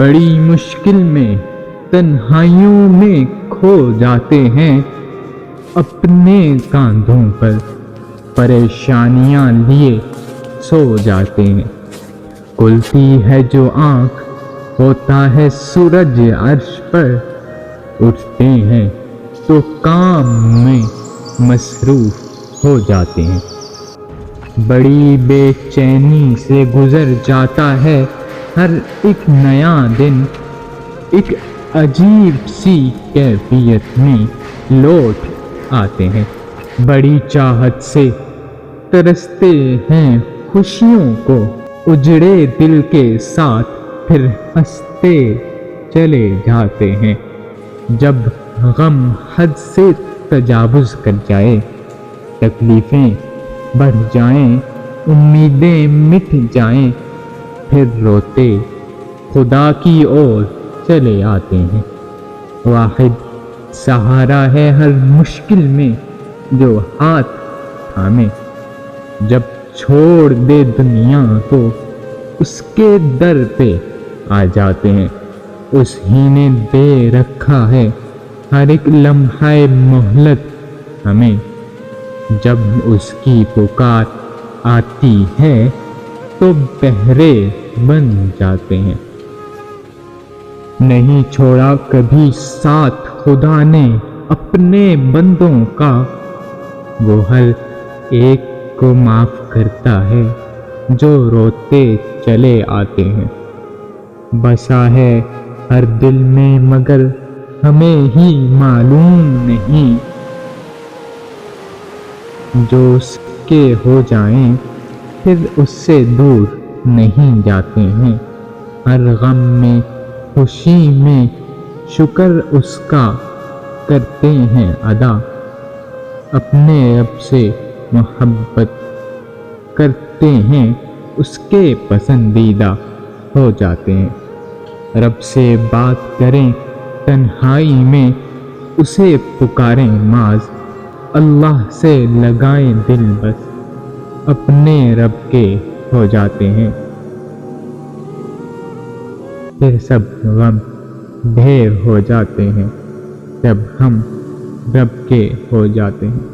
بڑی مشکل میں تنہائیوں میں کھو جاتے ہیں، اپنے کاندھوں پر پریشانیاں لیے سو جاتے ہیں۔ کھلتی ہے جو آنکھ ہوتا ہے سورج عرش پر، اٹھتے ہیں تو کام میں مصروف ہو جاتے ہیں۔ بڑی بے چینی سے گزر جاتا ہے ہر ایک نیا دن، ایک عجیب سی کیفیت میں لوٹ آتے ہیں۔ بڑی چاہت سے ترستے ہیں خوشیوں کو، اجڑے دل کے ساتھ پھر ہنستے چلے جاتے ہیں۔ جب غم حد سے تجاوز کر جائے، تکلیفیں بڑھ جائیں، امیدیں مٹ جائیں، پھر روتے خدا کی اور چلے آتے ہیں۔ واحد سہارا ہے ہر مشکل میں جو ہاتھ تھامے، جب چھوڑ دے دنیا تو اس کے در پہ آ جاتے ہیں۔ اس ہی نے دے رکھا ہے ہر ایک لمحہ مہلت ہمیں، جب اس کی پکار آتی ہے تو بہرے بن جاتے ہیں۔ نہیں چھوڑا کبھی ساتھ خدا نے اپنے بندوں کا، وہ ہر ایک کو معاف کرتا ہے جو روتے چلے آتے ہیں۔ بسا ہے ہر دل میں مگر ہمیں ہی معلوم نہیں، جو اس کے ہو جائیں پھر اس سے دور نہیں جاتے ہیں۔ ہر غم میں خوشی میں شکر اس کا کرتے ہیں ادا، اپنے رب سے محبت کرتے ہیں، اس کے پسندیدہ ہو جاتے ہیں۔ رب سے بات کریں تنہائی میں، اسے پکاریں معاذ، اللہ سے لگائیں دل بس، اپنے رب کے ہو جاتے ہیں۔ پھر سب غم ڈھیر ہو جاتے ہیں جب ہم رب کے ہو جاتے ہیں۔